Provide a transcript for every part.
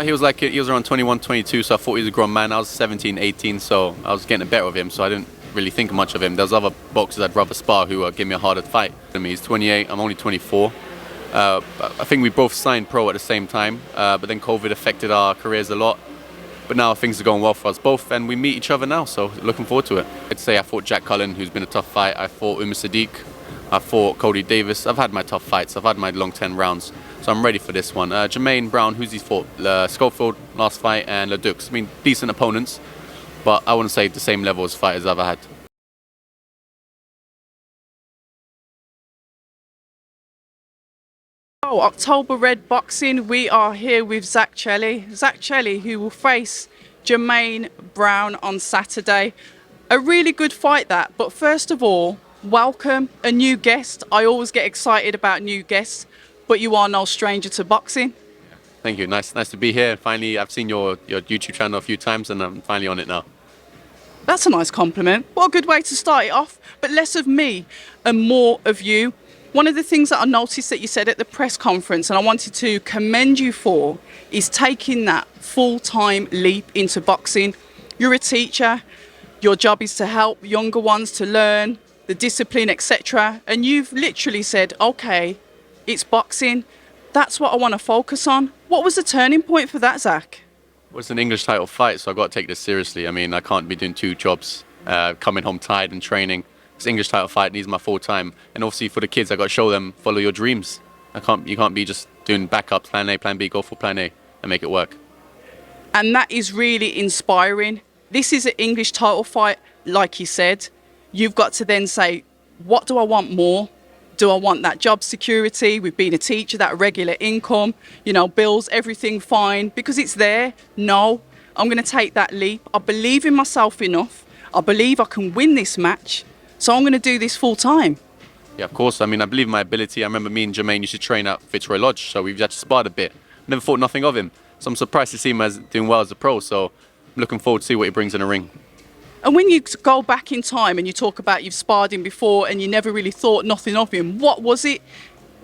He was around 21, 22, so I thought he was a grown man. I was 17, 18, so I was getting the better of him, so I didn't really think much of him. There's other boxers I'd rather spar who give me a harder fight than me. He's 28, I'm only 24. I think we both signed pro at the same time, but then COVID affected our careers a lot. But now things are going well for us both, and we meet each other now, so looking forward to it. I'd say I fought Zak Chelli, who's been a tough fight. I fought Sadiq. I fought Cody Davis. I've had my tough fights. I've had my long 10 rounds, so I'm ready for this one. Germaine Brown, who's he fought? Schofield, last fight, and Ledux. I mean, decent opponents, but I wouldn't say the same level as fighters I've ever had. Oh, October Red Boxing, we are here with Zak Chelli. Zak Chelli, who will face Germaine Brown on Saturday. A really good fight that, but first of all, welcome, a new guest. I always get excited about new guests, but you are no stranger to boxing. Thank you, nice to be here. Finally, I've seen your YouTube channel a few times and I'm finally on it now. That's a nice compliment. What a good way to start it off, but less of me and more of you. One of the things that I noticed that you said at the press conference, and I wanted to commend you for, is taking that full-time leap into boxing. You're a teacher. Your job is to help younger ones to learn the discipline, etc. And you've literally said, okay, it's boxing. That's what I want to focus on. What was the turning point for that, Zak? Well, it's an English title fight, so I've got to take this seriously. I mean, I can't be doing two jobs, coming home tired and training. It's English title fight, needs my full time. And obviously for the kids, I got to show them, follow your dreams. You can't be just doing backups, plan A, plan B, go for plan A and make it work. And that is really inspiring. This is an English title fight, like you said. You've got to then say, what do I want more? Do I want that job security with being a teacher, that regular income, you know, bills, everything fine? Because it's there. No, I'm going to take that leap. I believe in myself enough. I believe I can win this match. So I'm going to do this full time. Yeah, of course. I mean, I believe in my ability. I remember me and Germaine used to train at Fitzroy Lodge, so we've actually sparred a bit. Never thought nothing of him. So I'm surprised to see him as doing well as a pro. So I'm looking forward to see what he brings in the ring. And when you go back in time and you talk about you've sparred him before and you never really thought nothing of him, what was it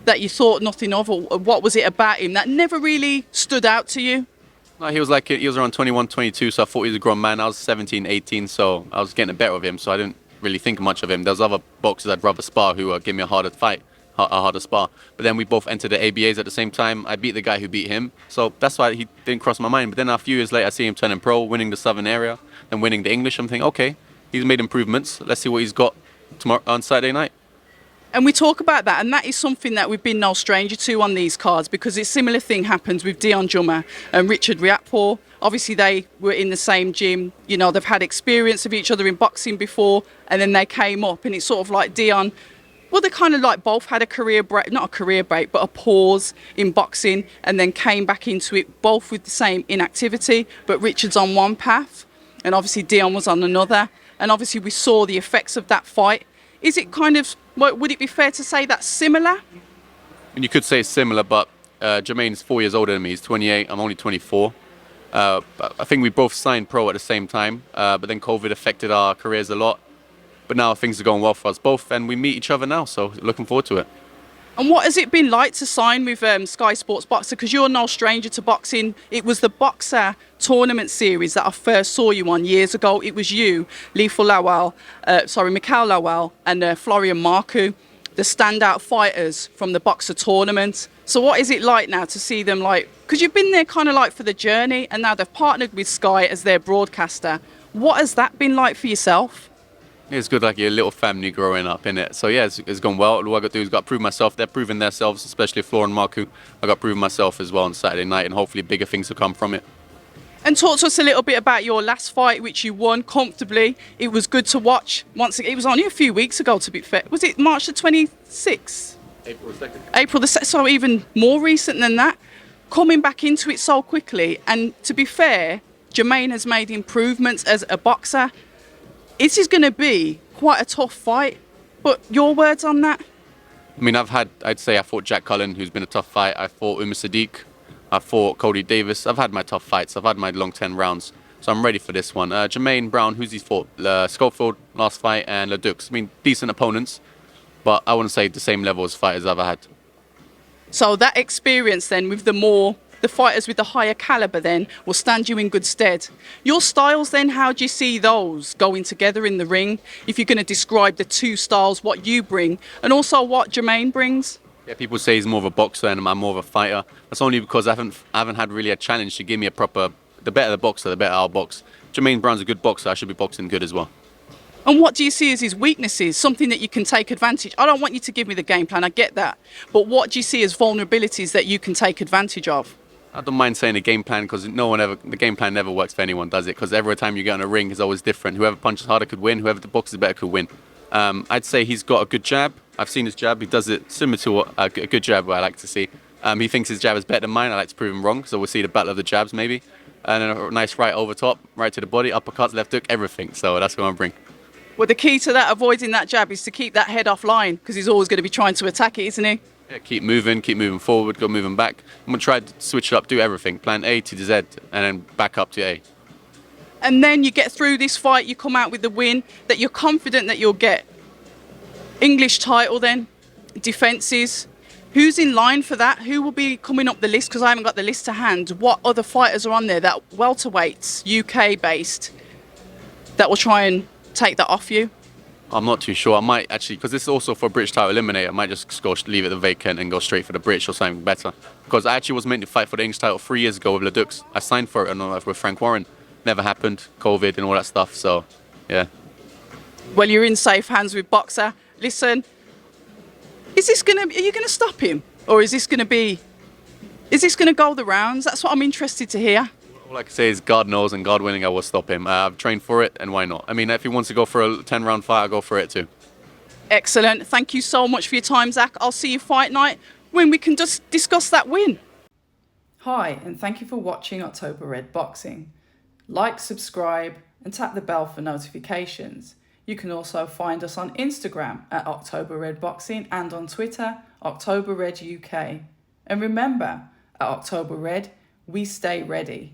that you thought nothing of, or what was it about him that never really stood out to you? No, he was around 21, 22, so I thought he was a grown man. I was 17, 18, so I was getting the better of him, so I didn't really think much of him. There's other boxers I'd rather spar who give me a harder fight, a harder spar. But then we both entered the ABAs at the same time. I beat the guy who beat him, so that's why he didn't cross my mind. But then a few years later, I see him turning pro, winning the Southern area, then winning the English. I'm thinking, okay, he's made improvements. Let's see what he's got tomorrow on Saturday night. And we talk about that, and that is something that we've been no stranger to on these cards, because a similar thing happens with Dion Jummer and Richard RIAKPORHE. Obviously, they were in the same gym. You know, they've had experience of each other in boxing before, and then they came up, and it's sort of like Dion, well, they kind of like both had a career break, not a career break, but a pause in boxing, and then came back into it, both with the same inactivity, but Richard's on one path, and obviously Dion was on another. And obviously, we saw the effects of that fight. Is it kind of, would it be fair to say that's similar? And you could say it's similar, but Germaine's 4 years older than me. He's 28, I'm only 24. I think we both signed pro at the same time, but then COVID affected our careers a lot. But now things are going well for us both, and we meet each other now, so looking forward to it. And what has it been like to sign with Sky Sports Boxer? Because you're no stranger to boxing. It was the Boxer tournament series that I first saw you on years ago. It was you, Mikhail Lawal, and Florian Marku, the standout fighters from the Boxer tournament. So what is it like now to see them, like, because you've been there kind of like for the journey, and now they've partnered with Sky as their broadcaster. What has that been like for yourself? It's good, like your little family growing up, innit? So yeah, it's gone well. All I got to do is got to prove myself. They're proving themselves, especially Florian and Marku. I got to prove myself as well on Saturday night, and hopefully bigger things will come from it. And talk to us a little bit about your last fight, which you won comfortably. It was good to watch. Once again, it was only a few weeks ago, to be fair. Was it March the 26th? April the 2nd. April the 2nd, so even more recent than that. Coming back into it so quickly. And to be fair, Germaine has made improvements as a boxer. This is going to be quite a tough fight. But your words on that? I mean, I'd say I fought Zak Chelli, who's been a tough fight. I fought Sadiq. I fought Cody Davis. I've had my tough fights. I've had my long 10 rounds. So I'm ready for this one. Germaine Brown, who's he fought? Schofield, last fight, and Ledux. I mean, decent opponents, but I wouldn't say the same level as fighters I've ever had. So that experience then with the more the fighters with the higher caliber then will stand you in good stead. Your styles then, how do you see those going together in the ring? If you're going to describe the two styles, what you bring, and also what Germaine brings? Yeah, people say he's more of a boxer and I'm more of a fighter. That's only because I haven't had really a challenge to give me a proper, the better the boxer, the better I'll box. Germaine Brown's a good boxer, I should be boxing good as well. And what do you see as his weaknesses, something that you can take advantage? I don't want you to give me the game plan, I get that. But what do you see as vulnerabilities that you can take advantage of? I don't mind saying a game plan because the game plan never works for anyone, does it? Because every time you get in a ring, it's always different. Whoever punches harder could win, whoever boxes better could win. I'd say he's got a good jab. I've seen his jab. He does it similar to a good jab, what I like to see. He thinks his jab is better than mine. I like to prove him wrong, so we'll see the battle of the jabs maybe. And then a nice right over top, right to the body, uppercuts, left hook, everything. So that's what I'm bring. Well, the key to that, avoiding that jab, is to keep that head offline because he's always going to be trying to attack it, isn't he? Yeah, keep moving forward, go moving back. I'm going to try to switch it up, do everything. Plan A to Z, and then back up to A. And then you get through this fight, you come out with the win that you're confident that you'll get. English title then, defences. Who's in line for that? Who will be coming up the list? Because I haven't got the list to hand. What other fighters are on there that welterweights, UK based, that will try and take that off you? I'm not too sure. I might actually, because this is also for a British title eliminator, I might just go leave it the vacant and go straight for the British or something better. Because I actually was meant to fight for the English title 3 years ago with Ledux. I signed for it with Frank Warren. Never happened. COVID and all that stuff. So, yeah. Well, you're in safe hands with Boxer. Listen, are you gonna stop him, or is this gonna go the rounds? That's what I'm interested to hear. All I can say is God knows, and God willing, I will stop him. I've trained for it, and why not? I mean, if he wants to go for a 10-round fight, I'll go for it too. Excellent. Thank you so much for your time, Zak. I'll see you fight night when we can just discuss that win. Hi, and thank you for watching October Red Boxing. Like, subscribe, and tap the bell for notifications. You can also find us on Instagram at October Red Boxing and on Twitter, October Red UK. And remember, at October Red, we stay ready.